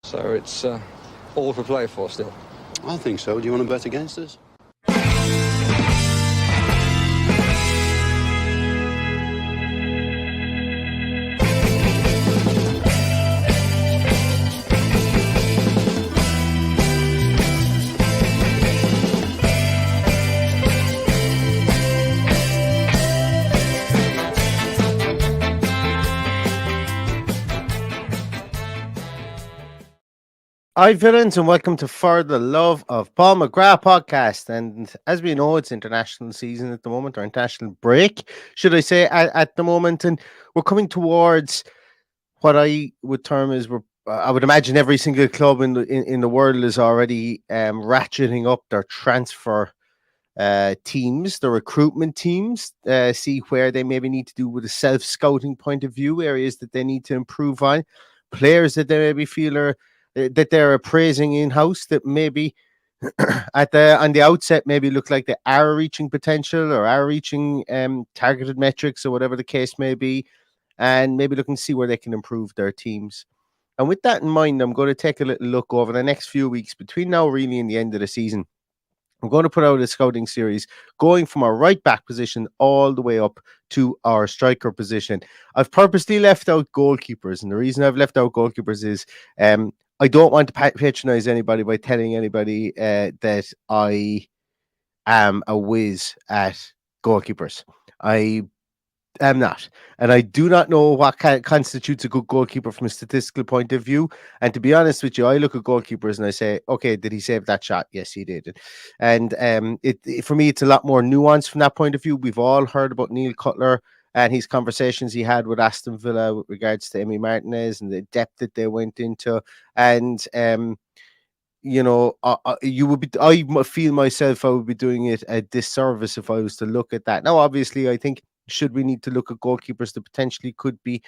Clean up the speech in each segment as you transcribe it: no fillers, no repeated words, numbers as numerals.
So it's all to play for still. I think so. Do you want to bet against us? Hi, villains, and welcome to For the Love of Paul McGrath podcast. And as we know, it's international season at the moment, or international break, should I say, at the moment. And we're coming towards what I would term as I would imagine every single club in the world is already ratcheting up their transfer teams, the recruitment teams, see where they maybe need to do with a self-scouting point of view, areas that they need to improve on, players that they maybe feel are that they're appraising in-house that maybe on the outset maybe look like they are reaching potential or are reaching targeted metrics or whatever the case may be, and maybe looking to see where they can improve their teams. And with that in mind, I'm going to take a little look over the next few weeks between now really and the end of the season. I'm going to put out a scouting series going from our right back position all the way up to our striker position. I've purposely left out goalkeepers, and the reason I've left out goalkeepers is I don't want to patronize anybody by telling anybody that I am a whiz at goalkeepers. I am not. And I do not know what constitutes a good goalkeeper from a statistical point of view. And to be honest with you, I look at goalkeepers and I say, okay, did he save that shot? Yes, he did. And for me, it's a lot more nuanced from that point of view. We've all heard about Neil Cutler and his conversations he had with Aston Villa with regards to Emi Martinez and the depth that they went into. And, you would be, I feel myself, I would be doing it a disservice if I was to look at that. Now, obviously, I think, should we need to look at goalkeepers that potentially could be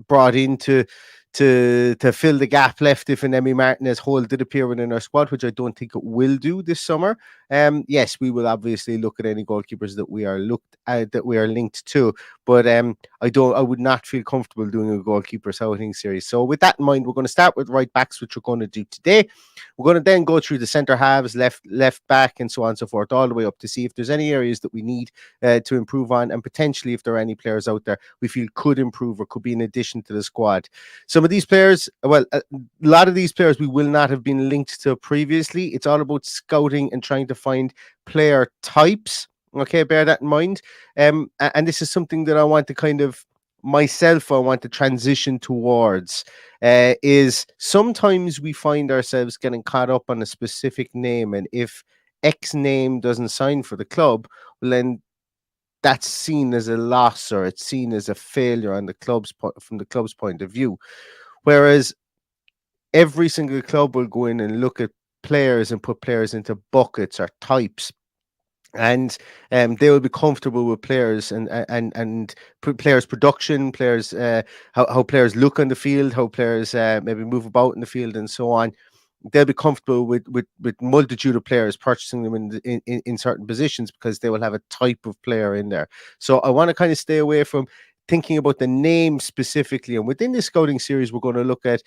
brought in to fill the gap left if an Emi Martinez hole did appear within our squad, which I don't think it will do this summer. Yes, we will obviously look at any goalkeepers that we are linked to, but I would not feel comfortable doing a goalkeeper scouting series. So with that in mind, we're going to start with right backs, which we're going to do today. We're going to then go through the centre halves, left back, and so on and so forth, all the way up to see if there's any areas that we need to improve on, and potentially if there are any players out there we feel could improve or could be in addition to the squad. Some of these players, a lot of these players we will not have been linked to previously. It's all about scouting and trying to find player types. Okay, bear that in mind. And this is something that I want to I want to transition towards, is sometimes we find ourselves getting caught up on a specific name, and if X name doesn't sign for the club, well, then that's seen as a loss, or it's seen as a failure on from the club's point of view. Whereas every single club will go in and look at players and put players into buckets or types, and they will be comfortable with players and players' production, players how players look on the field, how players maybe move about in the field, and so on. They'll be comfortable with multitude of players, purchasing them in certain positions because they will have a type of player in there. So I want to kind of stay away from thinking about the name specifically. And within this scouting series, we're going to look at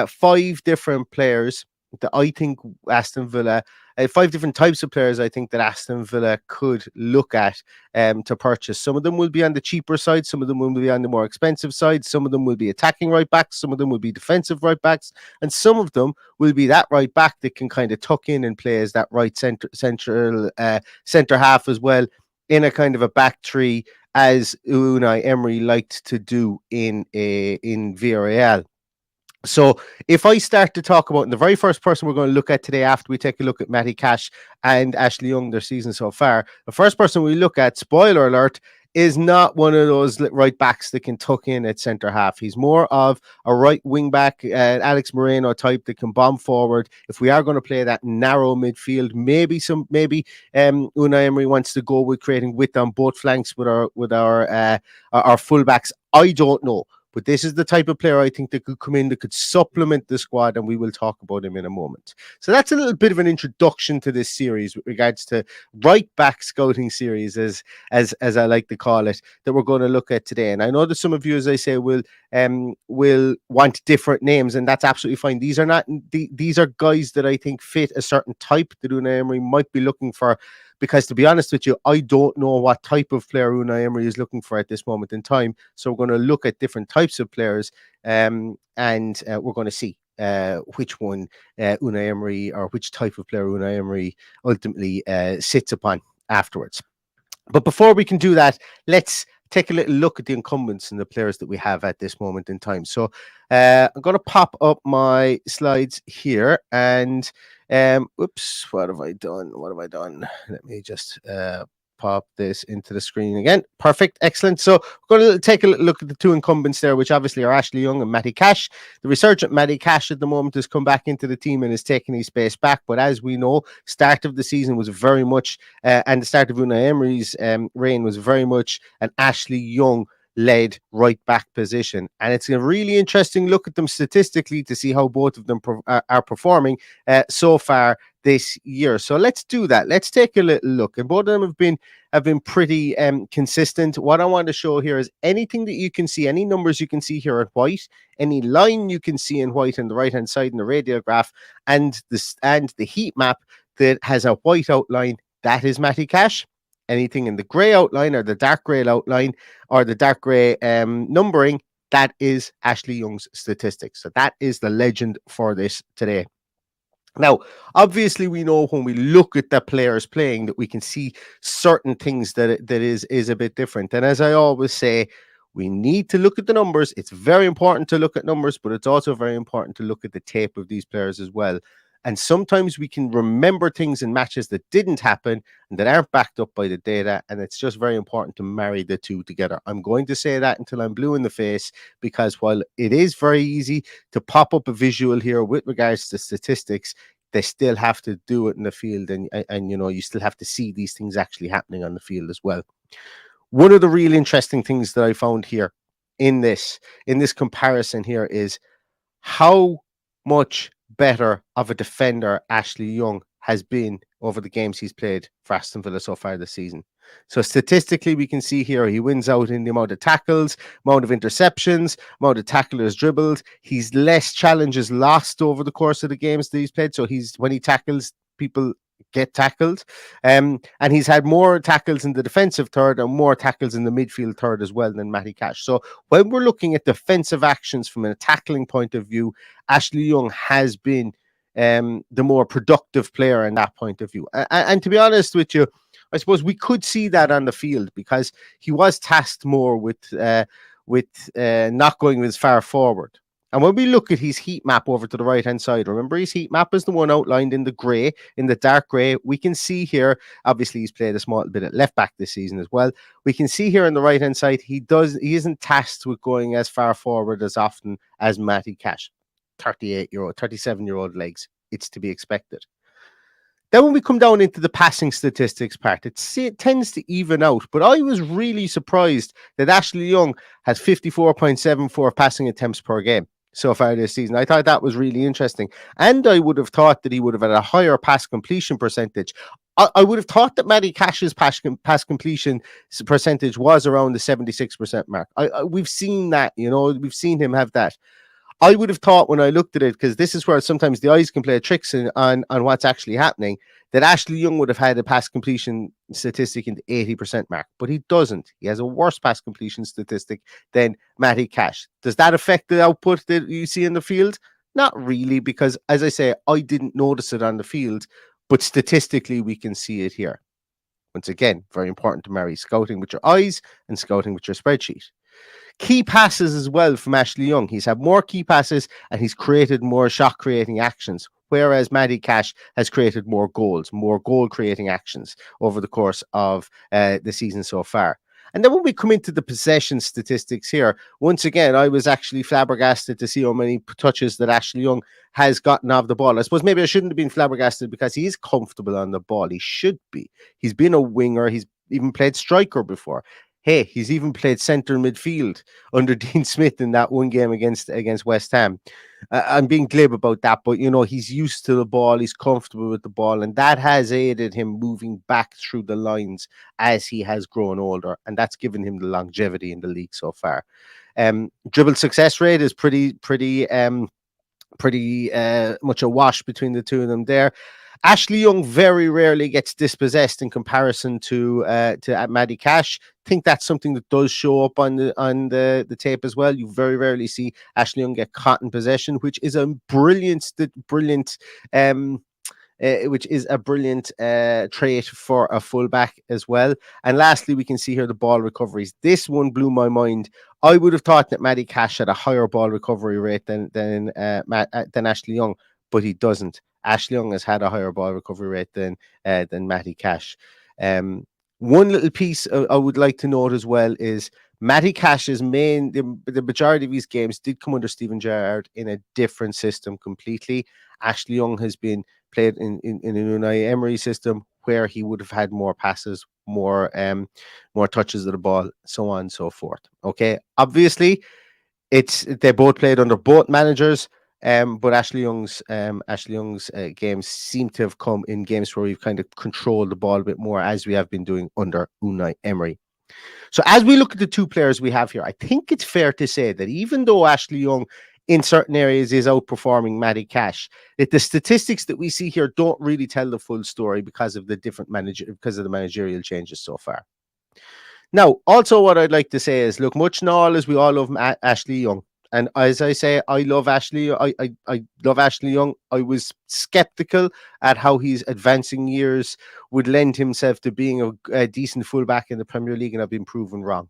5 different players that I think Aston Villa, 5 different types of players I think that Aston Villa could look at to purchase. Some of them will be on the cheaper side, some of them will be on the more expensive side, some of them will be attacking right backs, some of them will be defensive right backs, and some of them will be that right back that can kind of tuck in and play as that right central half as well, in a kind of a back three, as Unai Emery liked to do in Villarreal. So if I start to talk about, and the very first person we're going to look at today after we take a look at Matty Cash and Ashley Young, their season so far, the first person we look at, spoiler alert, is not one of those right backs that can tuck in at centre half. He's more of a right wing back, Alex Moreno type that can bomb forward. If we are going to play that narrow midfield, maybe Unai Emery wants to go with creating width on both flanks with our fullbacks. I don't know. But this is the type of player I think that could come in, that could supplement the squad, and we will talk about him in a moment. So that's a little bit of an introduction to this series with regards to right back scouting series, as I like to call it, that we're going to look at today. And I know that some of you, as I say, will want different names, and that's absolutely fine. These are not these are guys that I think fit a certain type that Unai Emery might be looking for. Because to be honest with you, I don't know what type of player Unai Emery is looking for at this moment in time. So we're going to look at different types of players, and we're going to see which one Unai Emery, or which type of player Unai Emery ultimately sits upon afterwards. But before we can do that, let's take a little look at the incumbents and the players that we have at this moment in time. So I'm going to pop up my slides here, and oops, what have I done? Let me just pop this into the screen again. Perfect. Excellent. So we're going to take a look at the two incumbents there, which obviously are Ashley Young and Matty Cash. The resurgent Matty Cash at the moment has come back into the team and is taking his space back. But as we know, start of the season was very much, and the start of Unai Emery's reign was very much an Ashley Young led right back position, and it's a really interesting look at them statistically to see how both of them are performing so far this year. So let's do that. Let's take a little look, and both of them have been pretty consistent. What I want to show here is anything that you can see, any numbers you can see here in white, any line you can see in white on the right hand side in the radial graph, and the heat map that has a white outline, that is Matty Cash. Anything in the grey outline, or the dark grey outline, or the dark grey numbering, that is Ashley Young's statistics. So that is the legend for this today. Now, obviously, we know when we look at the players playing that we can see certain things that is a bit different. And as I always say, we need to look at the numbers. It's very important to look at numbers, but it's also very important to look at the tape of these players as well. And sometimes we can remember things in matches that didn't happen and that aren't backed up by the data. And it's just very important to marry the two together. I'm going to say that until I'm blue in the face, because while it is very easy to pop up a visual here with regards to statistics, they still have to do it in the field. And you know, you still have to see these things actually happening on the field as well. One of the really interesting things that I found here in this comparison here is how much better of a defender Ashley Young has been over the games he's played for Aston Villa so far this season. So statistically, we can see here he wins out in the amount of tackles, amount of interceptions, amount of tacklers dribbled. He's less challenges lost over the course of the games that he's played. So when he tackles, people get tackled. And he's had more tackles in the defensive third and more tackles in the midfield third as well than Matty Cash. So when we're looking at defensive actions from a tackling point of view, Ashley Young has been the more productive player in that point of view. And to be honest with you, I suppose we could see that on the field, because he was tasked more with not going as far forward. And when we look at his heat map over to the right-hand side, remember his heat map is the one outlined in the grey, in the dark grey. We can see here, obviously he's played a small bit at left back this season as well. We can see here on the right-hand side, he isn't tasked with going as far forward as often as Matty Cash. 37-year-old legs. It's to be expected. Then when we come down into the passing statistics part, it tends to even out. But I was really surprised that Ashley Young has 54.74 passing attempts per game so far this season. I thought that was really interesting. And I would have thought that he would have had a higher pass completion percentage. I would have thought that Matty Cash's pass completion percentage was around the 76% mark. We've seen that, we've seen him have that. I would have thought when I looked at it, because this is where sometimes the eyes can play tricks on what's actually happening, that Ashley Young would have had a pass completion statistic in the 80% mark, but he doesn't. He has a worse pass completion statistic than Matty Cash. Does that affect the output that you see in the field? Not really, because as I say, I didn't notice it on the field, but statistically we can see it here. Once again, very important to marry scouting with your eyes and scouting with your spreadsheet. Key passes as well from Ashley Young. He's had more key passes and he's created more shot-creating actions, whereas Matty Cash has created more goals, more goal-creating actions over the course of the season so far. And then when we come into the possession statistics here, once again, I was actually flabbergasted to see how many touches that Ashley Young has gotten off the ball. I suppose maybe I shouldn't have been flabbergasted, because he is comfortable on the ball. He should be. He's been a winger. He's even played striker before. Hey, he's even played centre midfield under Dean Smith in that one game against West Ham. I'm being glib about that, but he's used to the ball, he's comfortable with the ball, and that has aided him moving back through the lines as he has grown older, and that's given him the longevity in the league so far. Dribble success rate is pretty much a wash between the two of them there. Ashley Young very rarely gets dispossessed in comparison to Matty Cash. I think that's something that does show up on the tape as well. You very rarely see Ashley Young get caught in possession, which is a brilliant trait for a fullback as well. And lastly, we can see here the ball recoveries. This one blew my mind. I would have thought that Matty Cash had a higher ball recovery rate than Ashley Young, but he doesn't. Ashley Young has had a higher ball recovery rate than Matty Cash. One little piece I would like to note as well is Matty Cash's the majority of his games did come under Steven Gerrard in a different system completely. Ashley Young has been played in an Unai Emery system where he would have had more passes, more touches of the ball, so on and so forth. Okay, obviously, they both played under both managers. But Ashley Young's games seem to have come in games where we've kind of controlled the ball a bit more, as we have been doing under Unai Emery. So as we look at the two players we have here, I think it's fair to say that even though Ashley Young in certain areas is outperforming Matty Cash, that the statistics that we see here don't really tell the full story because of the managerial changes so far. Now, also what I'd like to say is, look, much and all as we all love Ashley Young, and as I say, I love Ashley. I love Ashley Young. I was skeptical at how his advancing years would lend himself to being a decent fullback in the Premier League, and I've been proven wrong.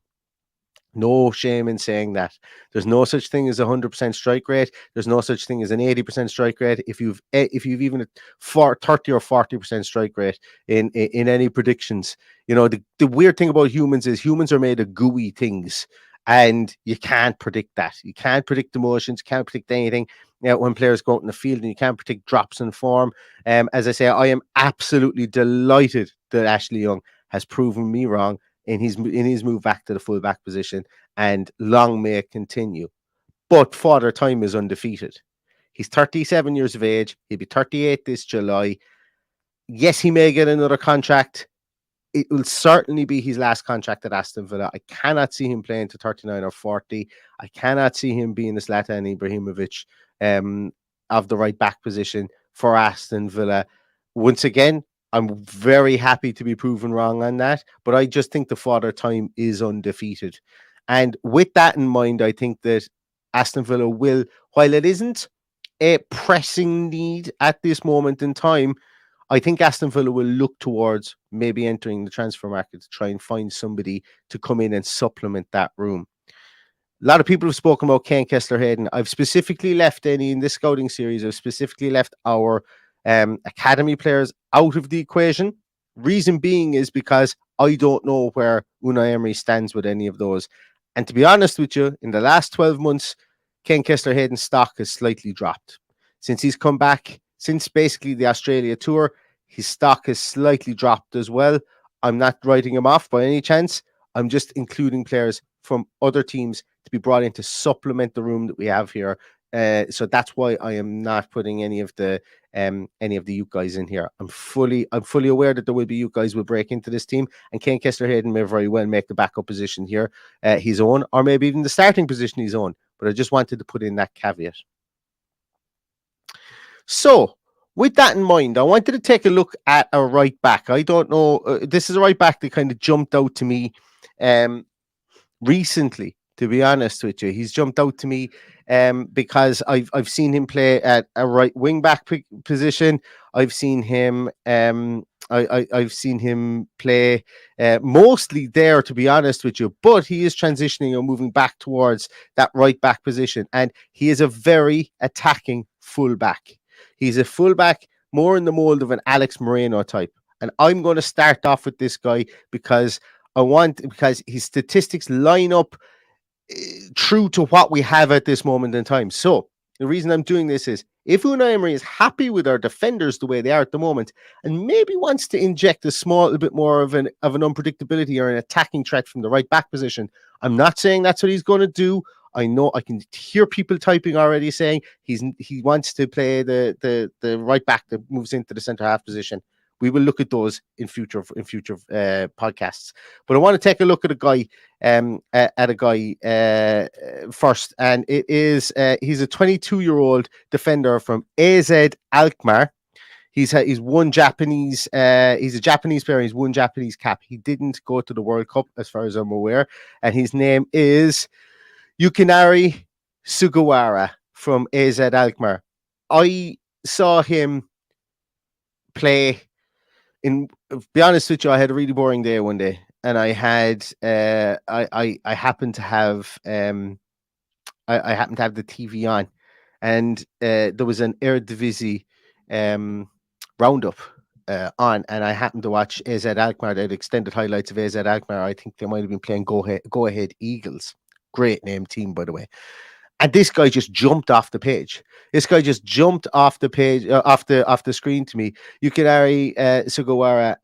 No shame in saying that. There's no such thing as 100% strike rate. There's no such thing as an 80% strike rate. If you've even a 30 or 40% strike rate in any predictions, the weird thing about humans is humans are made of gooey things. And you can't predict that. You can't predict emotions. You can't predict anything when players go out in the field, and you can't predict drops in form. As I say, I am absolutely delighted that Ashley Young has proven me wrong in his move back to the fullback position, and long may it continue. But Father Time is undefeated. He's 37 years of age. He'll be 38 this July. Yes, he may get another contract. It will certainly be his last contract at Aston Villa. I cannot see him playing to 39 or 40. I cannot see him being the Zlatan Ibrahimovic of the right back position for Aston Villa. Once again, I'm very happy to be proven wrong on that, but I just think the Father Time is undefeated. And with that in mind, I think that Aston Villa will, while it isn't a pressing need at this moment in time, I think Aston Villa will look towards maybe entering the transfer market to try and find somebody to come in and supplement that room. A lot of people have spoken about Kaine Kesler-Hayden. I've specifically left in this scouting series, I've specifically left our academy players out of the equation. Reason being is because I don't know where Unai Emery stands with any of those. And to be honest with you, in the last 12 months, Kaine Kesler-Hayden's stock has slightly dropped. Since he's come back, since basically the Australia tour, his stock has slightly dropped as well. I'm not writing him off by any chance. I'm just including players from other teams to be brought in to supplement the room that we have here. So that's why I am not putting any of the youth guys in here. I'm fully aware that there will be youth guys will break into this team, and Kaine Kesler-Hayden may very well make the backup position here his own, or maybe even the starting position his own. But I just wanted to put in that caveat. So, with that in mind, I wanted to take a look at a right back. I don't know. This is a right back that kind of jumped out to me recently, to be honest with you. He's jumped out to me because I've seen him play at a right wing back position. I've seen him I've seen him play mostly there, to be honest with you, but he is transitioning and moving back towards that right back position, and he is a very attacking fullback. He's a fullback more in the mold of an Alex Moreno type. And I'm going to start off with this guy because his statistics line up true to what we have at this moment in time. So the reason I'm doing this is If Unai Emery is happy with our defenders the way they are at the moment, and maybe wants to inject a small bit more of an unpredictability or an attacking threat from the right back position, I'm not saying that's what he's going to do. I know I can hear people typing already saying he wants to play the right back that moves into the centre half position. We will look at those in future podcasts. But I want to take a look at a guy first, and it is he's a 22-year-old defender from AZ Alkmaar. He's won Japanese. He's a Japanese player. He's won Japanese cap. He didn't go to the World Cup, as far as I'm aware, and his name is Yukinari Sugawara from AZ Alkmaar. I saw him play. Be honest with you, I had a really boring day one day, and I had I happened to have I happened to have the TV on, and there was an Eredivisie roundup on, and I happened to watch AZ Alkmaar. They had extended highlights of AZ Alkmaar. I think they might have been playing Go Ahead Eagles. Great name team, by the way. And this guy just jumped off the page. This guy just jumped off the page, off the screen to me. Yukinari Sugawara.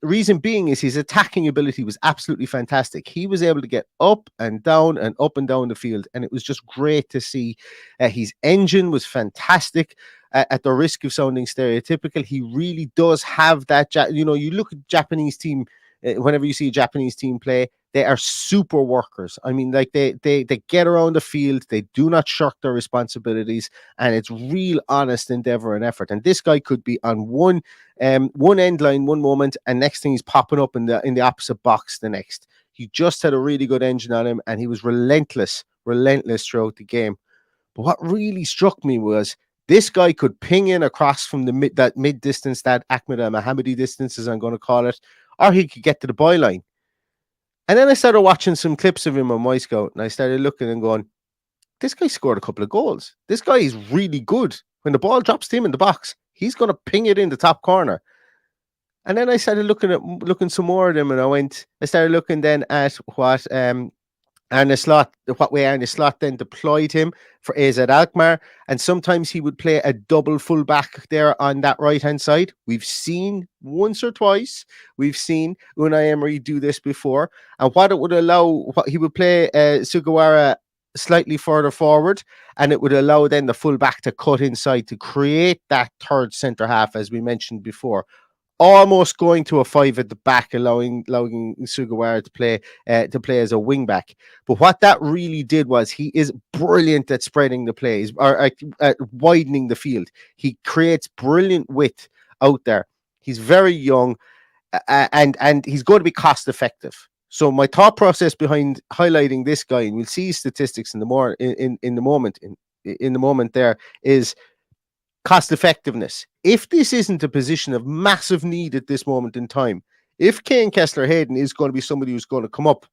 Reason being is his attacking ability was absolutely fantastic. He was able to get up and down the field, and it was just great to see. His engine was fantastic. At the risk of sounding stereotypical, he really does have that. You look at Japanese team. Whenever you see a Japanese team play, they are super workers. I mean, like they get around the field, they do not shirk their responsibilities, and it's real honest endeavor and effort. And this guy could be on one end line one moment, and next thing he's popping up in the opposite box the next. He just had a really good engine on him, and he was relentless throughout the game. But what really struck me was this guy could ping in across from that mid distance, that Ahmed Mohammadi distance, as I'm going to call it, or he could get to the byline. And then I started watching some clips of him on MyScout, and I started looking and going, this guy scored a couple of goals. This guy is really good. When the ball drops to him in the box, he's going to ping it in the top corner. And then I started looking some more at him, and I started looking then at what Arne Slot then deployed him for AZ Alkmaar, and sometimes he would play a double fullback there on that right-hand side. We've seen once or twice, Unai Emery do this before, and what he would play Sugawara slightly further forward, and it would allow then the fullback to cut inside to create that third centre half, as we mentioned before. Almost going to a 5 at the back, allowing Sugawara to play as a wing back. But what that really did was he is brilliant at spreading the plays or at widening the field. He creates brilliant width out there. He's very young, and he's going to be cost effective. So my thought process behind highlighting this guy, and we'll see statistics in the moment there, is cost effectiveness. If this isn't a position of massive need at this moment in time, if Kane Kessler-Hayden is going to be somebody who's going to come up,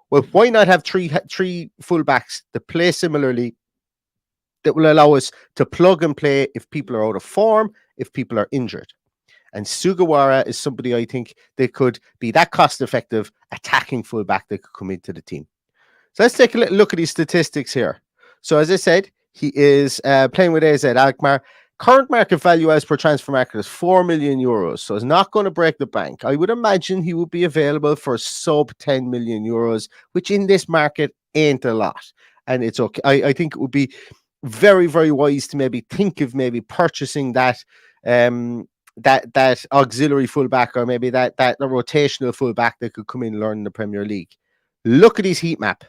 well, why not have three fullbacks that play similarly, that will allow us to plug and play if people are out of form, if people are injured? And Sugawara is somebody I think they could be that cost-effective attacking fullback that could come into the team. So let's take a little look at these statistics here. So as I said, he is playing with AZ Alkmaar. Current market value as per transfer market is 4 million euros. So it's not going to break the bank. I would imagine he would be available for sub 10 million euros, which in this market ain't a lot. And it's okay. I think it would be very, very wise to maybe think of purchasing that that auxiliary fullback, or maybe that rotational fullback that could come in and learn in the Premier League. Look at his heat map.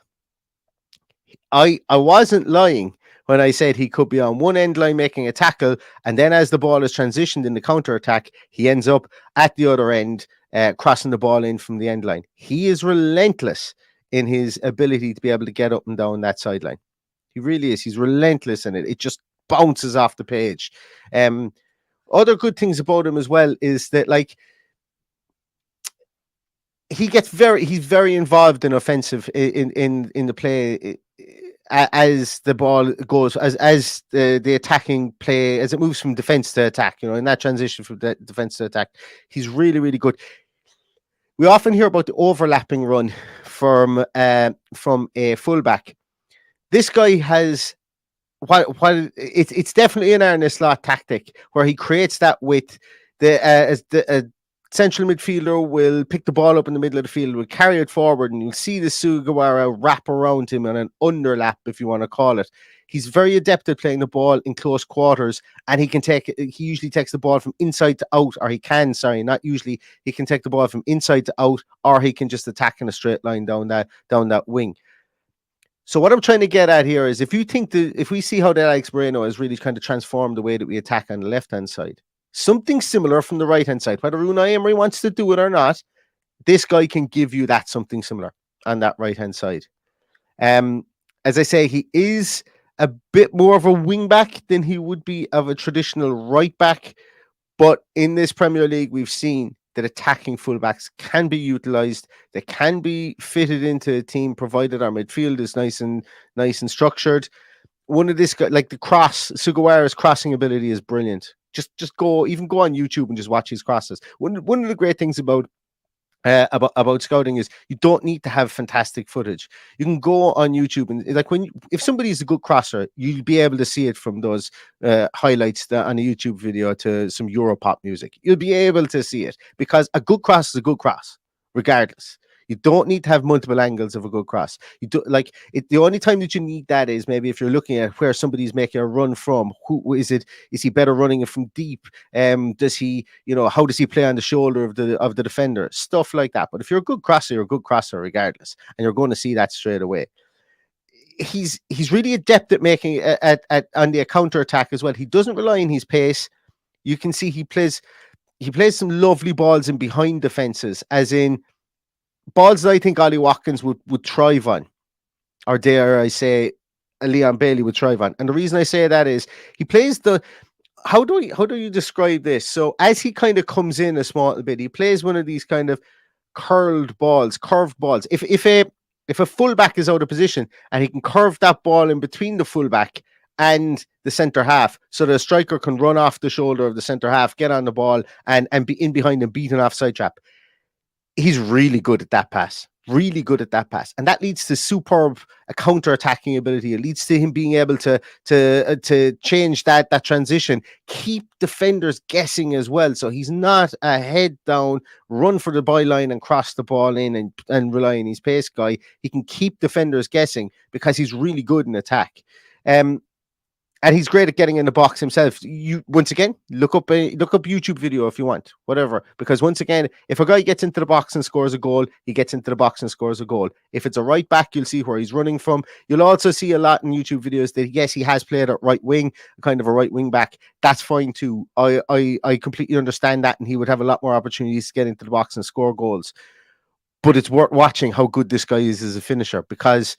I wasn't lying when I said he could be on one end line making a tackle, and then as the ball is transitioned in the counter attack, he ends up at the other end, crossing the ball in from the end line. He is relentless in his ability to be able to get up and down that sideline. He really is. He's relentless in it. It just bounces off the page. Other good things about him as well is that, like, he's very involved in offensive in the play. As the ball goes, as the attacking play, as it moves from defense to attack, in that transition from defense to attack, he's really, really good. We often hear about the overlapping run from a fullback. This guy has it's definitely an Arne Slot tactic where he creates that with the as the central midfielder will pick the ball up in the middle of the field, will carry it forward, and you'll see the Sugawara wrap around him on an underlap, if you want to call it. He's very adept at playing the ball in close quarters, and he usually takes the ball from inside to out, or he can, sorry, not usually, he can take the ball from inside to out, or he can just attack in a straight line down that wing. So what I'm trying to get at here is if we see how that Alex Moreno has really kind of transformed the way that we attack on the left-hand side, something similar from the right-hand side, whether Unai Emery wants to do it or not, this guy can give you that something similar on that right-hand side. As I say, he is a bit more of a wing-back than he would be of a traditional right-back, but in this Premier League, we've seen that attacking fullbacks can be utilised. They can be fitted into a team, provided our midfield is nice and structured. One of this guy, like Sugawara's crossing ability is brilliant. Just go on YouTube and just watch his crosses. One of the great things about scouting is you don't need to have fantastic footage. You can go on YouTube and if somebody's a good crosser, you'll be able to see it from those highlights on a YouTube video to some Europop music. You'll be able to see it because a good cross is a good cross, regardless. You don't need to have multiple angles of a good cross. You do the only time that you need that is maybe if you're looking at where somebody's making a run from. Who is it? Is he better running it from deep? Does he, how does he play on the shoulder of the defender? Stuff like that. But if you're a good crosser, you're a good crosser regardless, and you're going to see that straight away. He's really adept at making on the counter attack as well. He doesn't rely on his pace. You can see he plays some lovely balls in behind defenses, as in balls that I think Ollie Watkins would thrive on, or dare I say, Leon Bailey would thrive on. And the reason I say that is he plays how do you describe this? So as he kind of comes in a small bit, he plays one of these kind of curved balls. If a fullback is out of position and he can curve that ball in between the fullback and the centre half, so the striker can run off the shoulder of the centre half, get on the ball, and be in behind and beat an offside trap. He's really good at that pass. And that leads to superb counter-attacking ability. It leads to him being able to change that transition, keep defenders guessing as well. So he's not a head down, run for the byline and cross the ball in and rely on his pace guy. He can keep defenders guessing because he's really good in attack. And he's great at getting in the box himself. You once again look up YouTube video if you want, whatever. Because once again, if a guy gets into the box and scores a goal, he gets into the box and scores a goal. If it's a right back, you'll see where he's running from. You'll also see a lot in YouTube videos that yes, he has played at right wing, kind of a right wing back. That's fine too. I completely understand that, and he would have a lot more opportunities to get into the box and score goals. But it's worth watching how good this guy is as a finisher, because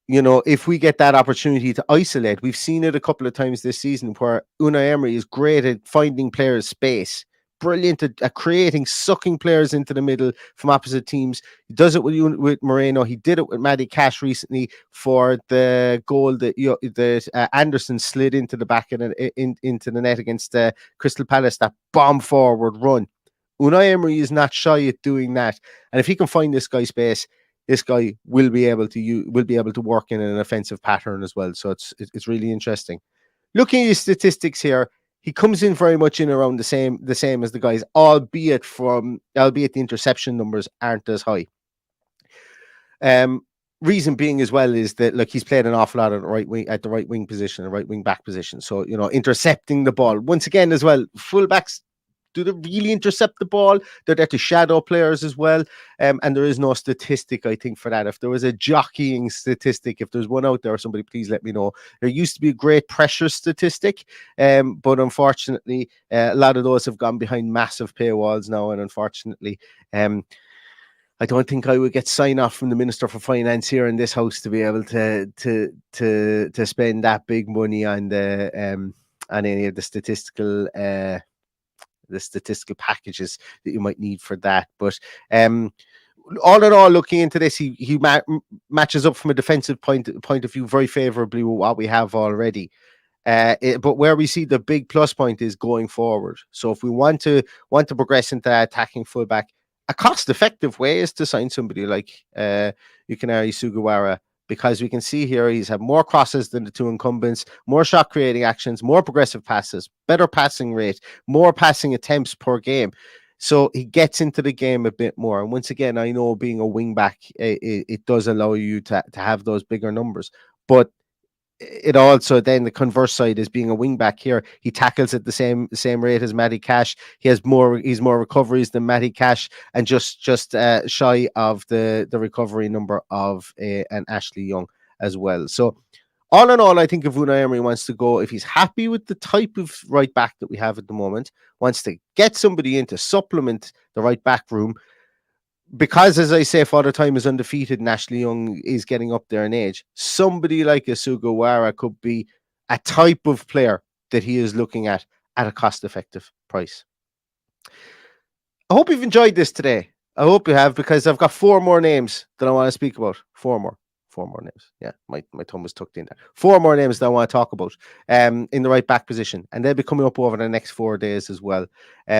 if we get that opportunity to isolate, we've seen it a couple of times this season where Unai Emery is great at finding players space, brilliant at creating, sucking players into the middle from opposite teams. He does it with Moreno. He did it with Matty Cash recently for the goal that Anderson slid into the back of into the net against Crystal Palace, that bomb forward run. Unai Emery is not shy at doing that. And if he can find this guy space, this guy will be able to work in an offensive pattern as well. So it's really interesting. Looking at his statistics here, he comes in very much in around the same as the guys, albeit the interception numbers aren't as high. Reason being as well is that he's played an awful lot at the right wing position, the right wing back position. So intercepting the ball once again as well. Fullbacks, do they really intercept the ball? They're there to shadow players as well. And there is no statistic, I think, for that. If there was a jockeying statistic, if there's one out there, somebody please let me know. There used to be a great pressure statistic, but unfortunately, a lot of those have gone behind massive paywalls now. And unfortunately, I don't think I would get sign off from the Minister for Finance here in this house to be able to spend that big money on any of the statistical packages that you might need for that. But all in all, looking into this, he matches up from a defensive point of view very favorably with what we have already. But where we see the big plus point is going forward. So if we want to progress into that attacking fullback, a cost-effective way is to sign somebody like Yukinari Sugawara because we can see here he's had more crosses than the two incumbents, more shot creating actions, more progressive passes, better passing rate, more passing attempts per game. So he gets into the game a bit more. And once again, I know being a wing back, it does allow you to have those bigger numbers. But it also, then the converse side is being a wing back here. He tackles at the same rate as Matty Cash. He's more recoveries than Matty Cash, and just shy of the recovery number of an Ashley Young as well. So all in all, I think if Unai Emery wants to go, if he's happy with the type of right back that we have at the moment, wants to get somebody in to supplement the right back room, because, as I say, Father Time is undefeated and Ashley Young is getting up there in age, somebody like a Sugawara could be a type of player that he is looking at a cost-effective price. I hope you've enjoyed this today. I hope you have, because I've got 4 more names that I want to speak about. 4 more names. Yeah, my tongue was tucked in there. 4 more names that I want to talk about in the right back position. And they'll be coming up over the next 4 days as well.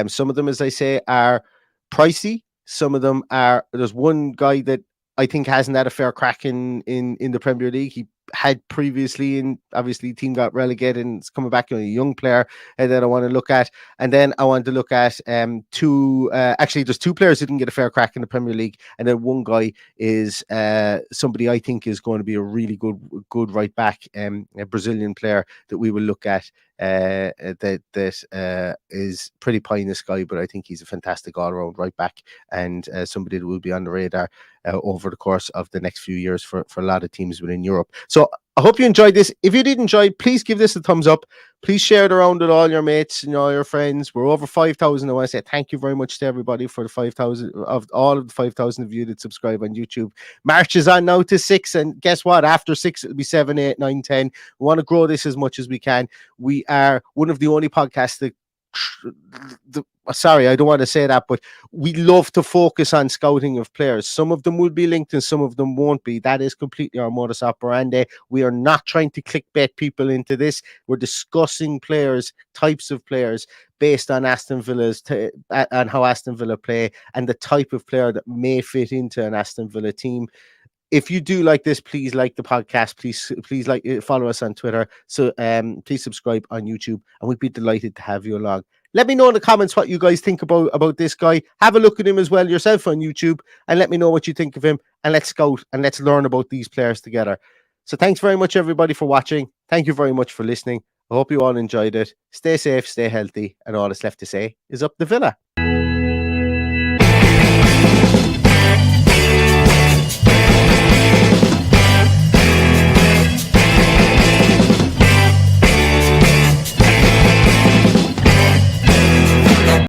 Some of them, as I say, are pricey. Some of them are, there's one guy that I think hasn't had a fair crack in the Premier League. He had previously, and obviously team got relegated and it's coming back, a young player that I want to look at. And then I want to look at actually there's 2 players who didn't get a fair crack in the Premier League, and then one guy is somebody I think is going to be a really good right back, a Brazilian player that we will look at that is pretty pie in the sky, but I think he's a fantastic all-around right back, and somebody that will be on the radar over the course of the next few years for a lot of teams within Europe. So I hope you enjoyed this. If you did enjoy, please give this a thumbs up. Please share it around with all your mates and all your friends. We're over 5,000. I want to say thank you very much to everybody for the 5,000 of all of the 5,000 of you that subscribe on YouTube. March is on now to 6, and guess what? After 6, it'll be 7, 8, 9, 10. We want to grow this as much as we can. We are one of the only podcasts that sorry, I don't want to say that, but we love to focus on scouting of players. Some of them will be linked and some of them won't be. That is completely our modus operandi. We are not trying to clickbait people into this. We're discussing players, types of players, based on Aston Villa's and how Aston Villa play, and the type of player that may fit into an Aston Villa team. If you do like this, please like the podcast. Please like, follow us on Twitter. So please subscribe on YouTube, and we'd be delighted to have you along. Let me know in the comments what you guys think about this guy. Have a look at him as well yourself on YouTube, and let me know what you think of him. And let's scout and let's learn about these players together. So thanks very much, everybody, for watching. Thank you very much for listening. I hope you all enjoyed it. Stay safe, stay healthy, and all that's left to say is up the Villa.